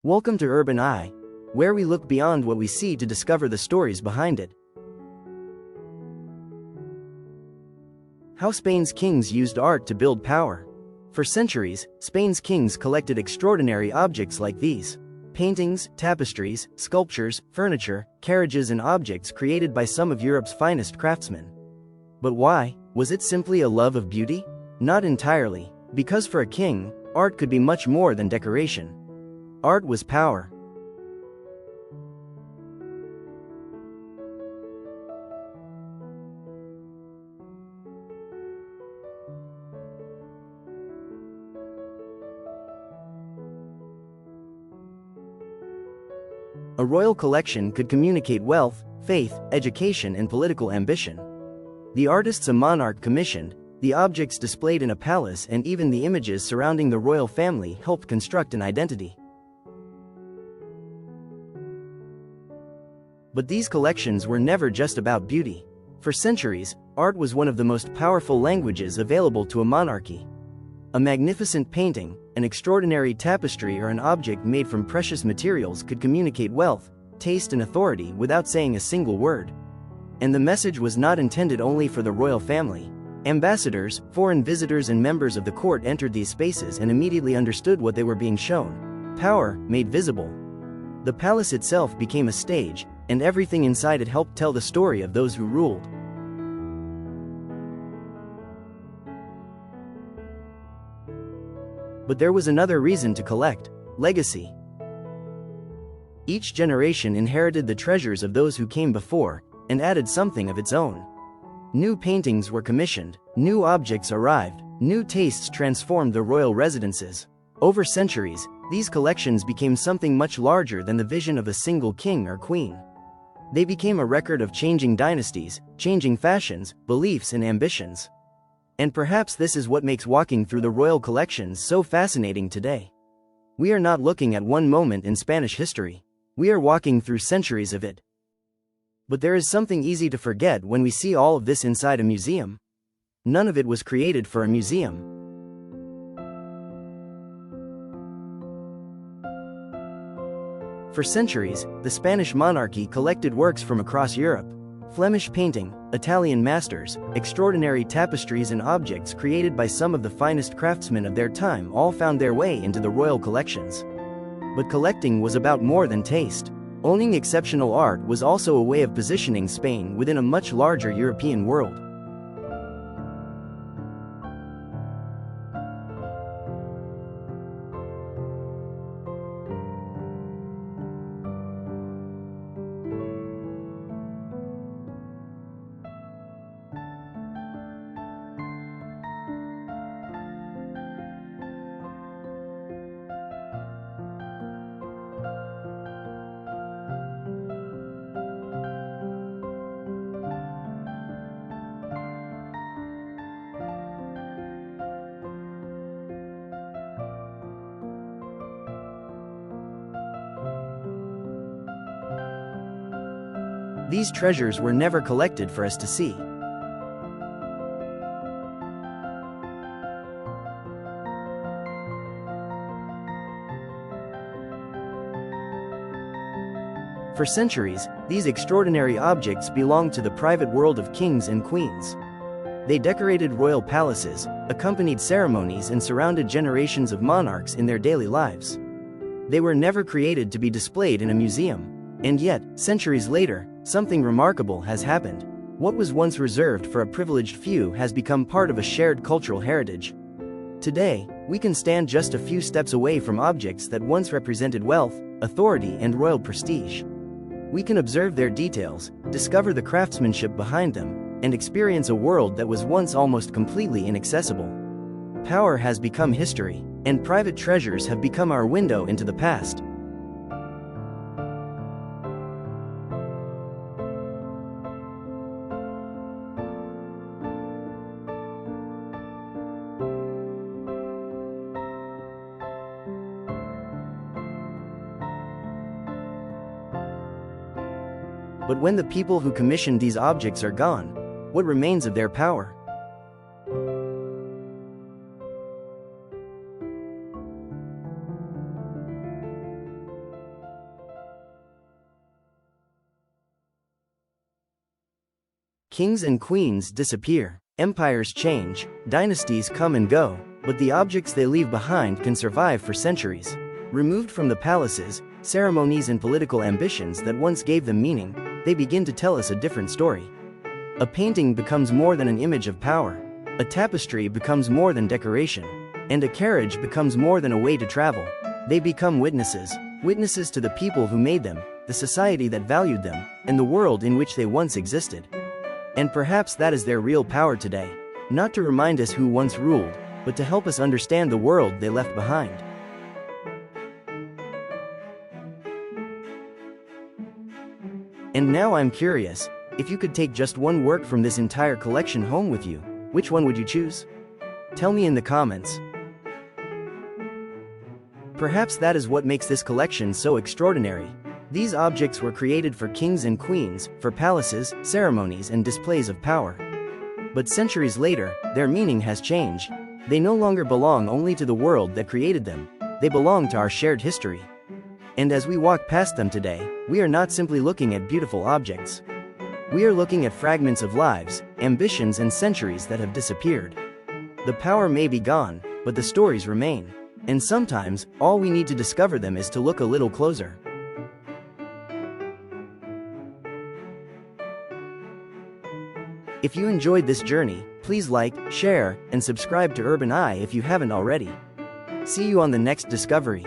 Welcome to UrbanEye, where we look beyond what we see to discover the stories behind it. How Spain's kings used art to build power. For centuries, Spain's kings collected extraordinary objects like these: paintings, tapestries, sculptures, furniture, carriages, and objects created by some of Europe's finest craftsmen. But why? Was it simply a love of beauty? Not entirely, because for a king, art could be much more than decoration. Art was power. A royal collection could communicate wealth, faith, education, and political ambition. The artists a monarch commissioned, the objects displayed in a palace, and even the images surrounding the royal family helped construct an identity. But these collections were never just about beauty. For centuries, art was one of the most powerful languages available to a monarchy. A magnificent painting, an extraordinary tapestry, or an object made from precious materials could communicate wealth, taste, and authority without saying a single word. And the message was not intended only for the royal family. Ambassadors, foreign visitors, and members of the court entered these spaces and immediately understood what they were being shown. Power, made visible. The palace itself became a stage, and everything inside it helped tell the story of those who ruled. But there was another reason to collect: legacy. Each generation inherited the treasures of those who came before, and added something of its own. New paintings were commissioned, new objects arrived, new tastes transformed the royal residences. Over centuries, these collections became something much larger than the vision of a single king or queen. They became a record of changing dynasties, changing fashions, beliefs, and ambitions. And perhaps this is what makes walking through the royal collections so fascinating today. We are not looking at one moment in Spanish history. We are walking through centuries of it. But there is something easy to forget when we see all of this inside a museum. None of it was created for a museum. For centuries, the Spanish monarchy collected works from across Europe. Flemish painting, Italian masters, extraordinary tapestries, and objects created by some of the finest craftsmen of their time all found their way into the royal collections. But collecting was about more than taste. Owning exceptional art was also a way of positioning Spain within a much larger European world. These treasures were never collected for us to see. For centuries, these extraordinary objects belonged to the private world of kings and queens. They decorated royal palaces, accompanied ceremonies, and surrounded generations of monarchs in their daily lives. They were never created to be displayed in a museum. And yet, centuries later, something remarkable has happened. What was once reserved for a privileged few has become part of a shared cultural heritage. Today, we can stand just a few steps away from objects that once represented wealth, authority, and royal prestige. We can observe their details, discover the craftsmanship behind them, and experience a world that was once almost completely inaccessible. Power has become history, and private treasures have become our window into the past. But when the people who commissioned these objects are gone, what remains of their power? Kings and queens disappear, empires change, dynasties come and go, but the objects they leave behind can survive for centuries. Removed from the palaces, ceremonies and political ambitions that once gave them meaning, they begin to tell us a different story. A painting becomes more than an image of power. A tapestry becomes more than decoration. And a carriage becomes more than a way to travel. They become witnesses to the people who made them, the society that valued them, and the world in which they once existed. And perhaps that is their real power today. Not to remind us who once ruled, but to help us understand the world they left behind. And now I'm curious, if you could take just one work from this entire collection home with you, which one would you choose? Tell me in the comments. Perhaps that is what makes this collection so extraordinary. These objects were created for kings and queens, for palaces, ceremonies and displays of power. But centuries later, their meaning has changed. They no longer belong only to the world that created them. They belong to our shared history. And as we walk past them today, we are not simply looking at beautiful objects. We are looking at fragments of lives, ambitions and centuries that have disappeared. The power may be gone, but the stories remain. And sometimes, all we need to discover them is to look a little closer. If you enjoyed this journey, please like, share, and subscribe to UrbanEye if you haven't already. See you on the next discovery.